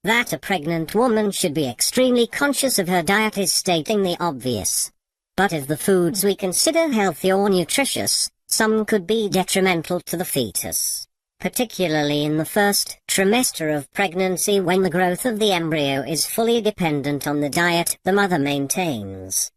That a pregnant woman should be extremely conscious of her diet is stating the obvious. But if the foods we consider healthy or nutritious, some could be detrimental to the fetus, particularly in the first trimester of pregnancy when the growth of the embryo is fully dependent on the diet the mother maintains.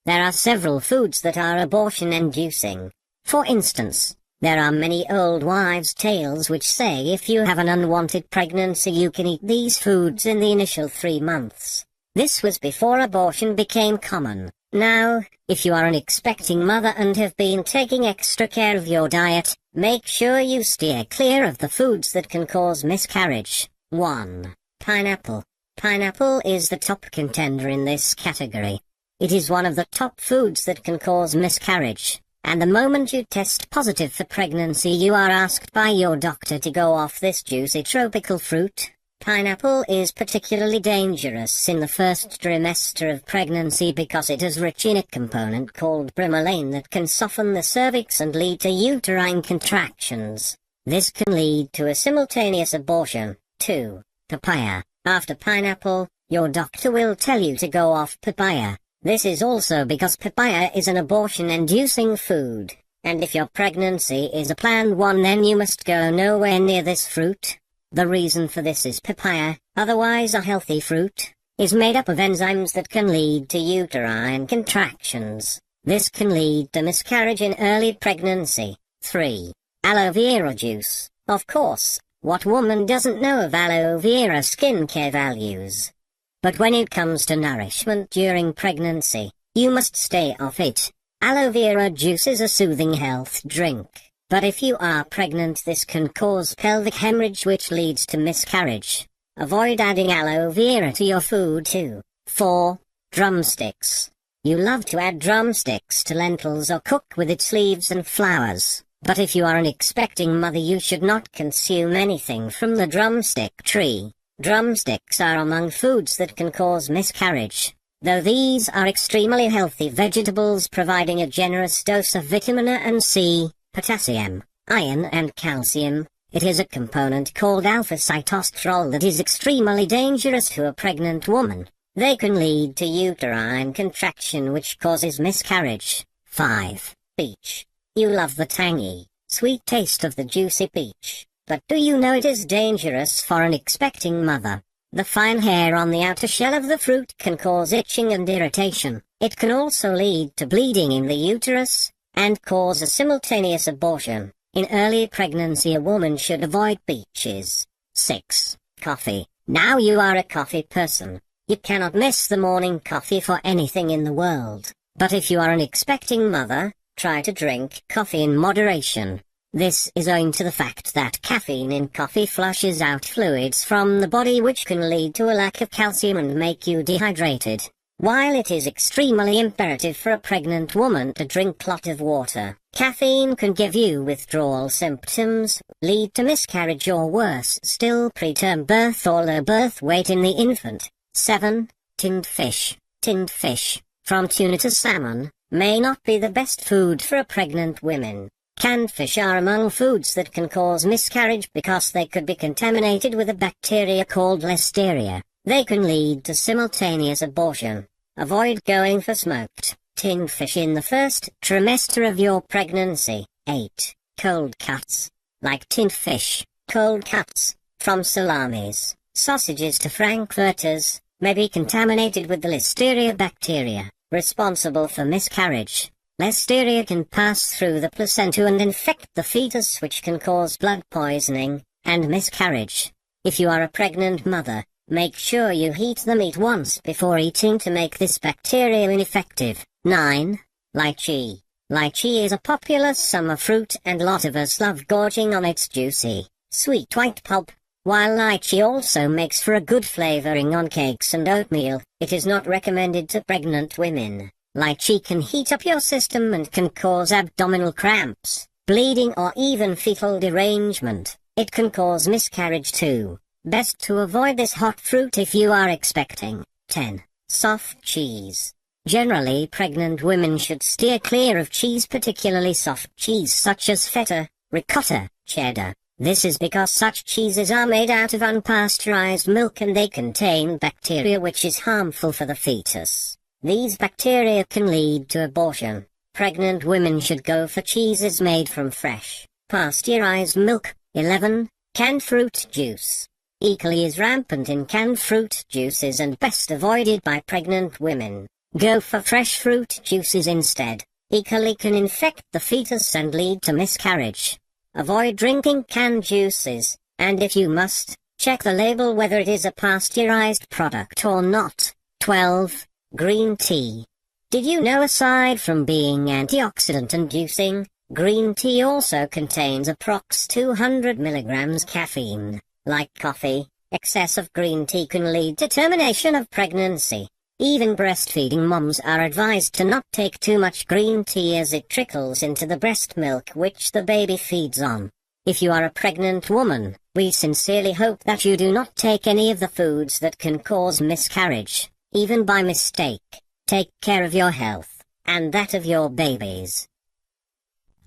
There are several foods that are abortion-inducing. For instance, there are many old wives' tales which say if you have an unwanted pregnancy you can eat these foods in the initial 3 months. This was before abortion became common. Now, if you are an expecting mother and have been taking extra care of your diet, make sure you steer clear of the foods that can cause miscarriage. 1. Pineapple. Pineapple is the top contender in this category. It is one of the top foods that can cause miscarriage. And the moment you test positive for pregnancy you are asked by your doctor to go off this juicy tropical fruit. Pineapple is particularly dangerous in the first trimester of pregnancy because it is rich in a component called bromelain that can soften the cervix and lead to uterine contractions. This can lead to a simultaneous abortion. 2. Papaya. After pineapple, your doctor will tell you to go off papaya. This is also because papaya is an abortion-inducing food, and if your pregnancy is a planned one then you must go nowhere near this fruit. The reason for this is papaya, otherwise a healthy fruit, is made up of enzymes that can lead to uterine contractions. This can lead to miscarriage in early pregnancy. 3. Aloe vera juice. Of course, what woman doesn't know of aloe vera skincare values? But when it comes to nourishment during pregnancy, you must stay off it. Aloe vera juice is a soothing health drink, but if you are pregnant this can cause pelvic hemorrhage which leads to miscarriage. Avoid adding aloe vera to your food too. 4. Drumsticks. You love to add drumsticks to lentils or cook with its leaves and flowers, but if you are an expecting mother you should not consume anything from the drumstick tree. Drumsticks are among foods that can cause miscarriage, though these are extremely healthy vegetables providing a generous dose of vitamin A and C, potassium, iron and calcium. It is a component called alpha-cytosterol that is extremely dangerous to a pregnant woman. They can lead to uterine contraction which causes miscarriage. 5. Peach. You love the tangy, sweet taste of the juicy peach. But do you know it is dangerous for an expecting mother? The fine hair on the outer shell of the fruit can cause itching and irritation. It can also lead to bleeding in the uterus, and cause a simultaneous abortion. In early pregnancy a woman should avoid peaches. 6. Coffee. Now you are a coffee person. You cannot miss the morning coffee for anything in the world. But if you are an expecting mother, try to drink coffee in moderation. This is owing to the fact that caffeine in coffee flushes out fluids from the body which can lead to a lack of calcium and make you dehydrated. While it is extremely imperative for a pregnant woman to drink a lot of water, caffeine can give you withdrawal symptoms, lead to miscarriage or worse still preterm birth or low birth weight in the infant. 7. Tinned fish. Tinned fish, from tuna to salmon, may not be the best food for a pregnant woman. Canned fish are among foods that can cause miscarriage because they could be contaminated with a bacteria called Listeria. They can lead to simultaneous abortion. Avoid going for smoked, tinned fish in the first trimester of your pregnancy. 8. Cold cuts. Like tinned fish, cold cuts, from salamis, sausages to frankfurters, may be contaminated with the Listeria bacteria, responsible for miscarriage. Listeria can pass through the placenta and infect the fetus which can cause blood poisoning and miscarriage. If you are a pregnant mother, make sure you heat the meat once before eating to make this bacteria ineffective. 9. Lychee. Lychee is a popular summer fruit and a lot of us love gorging on its juicy, sweet white pulp. While lychee also makes for a good flavoring on cakes and oatmeal, it is not recommended to pregnant women. Lychee can heat up your system and can cause abdominal cramps, bleeding or even fetal derangement. It can cause miscarriage too. Best to avoid this hot fruit if you are expecting. 10. Soft cheese. Generally pregnant women should steer clear of cheese, particularly soft cheese such as feta, ricotta, cheddar, This is because such cheeses are made out of unpasteurized milk and they contain bacteria which is harmful for the fetus. These bacteria can lead to abortion. Pregnant women should go for cheeses made from fresh, pasteurized milk. 11. Canned fruit juice. E. coli is rampant in canned fruit juices and best avoided by pregnant women. Go for fresh fruit juices instead. E. coli can infect the fetus and lead to miscarriage. Avoid drinking canned juices, and if you must, check the label whether it is a pasteurized product or not. 12. Green tea. Did you know aside from being antioxidant inducing, green tea also contains approx 200 milligrams caffeine? Like coffee, excess of green tea can lead to termination of pregnancy. Even breastfeeding moms are advised to not take too much green tea as it trickles into the breast milk which the baby feeds on. If you are a pregnant woman, we sincerely hope that you do not take any of the foods that can cause miscarriage, even by mistake. Take care of your health, and that of your babies.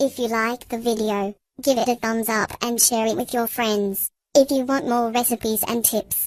If you like the video, give it a thumbs up and share it with your friends. If you want more recipes and tips,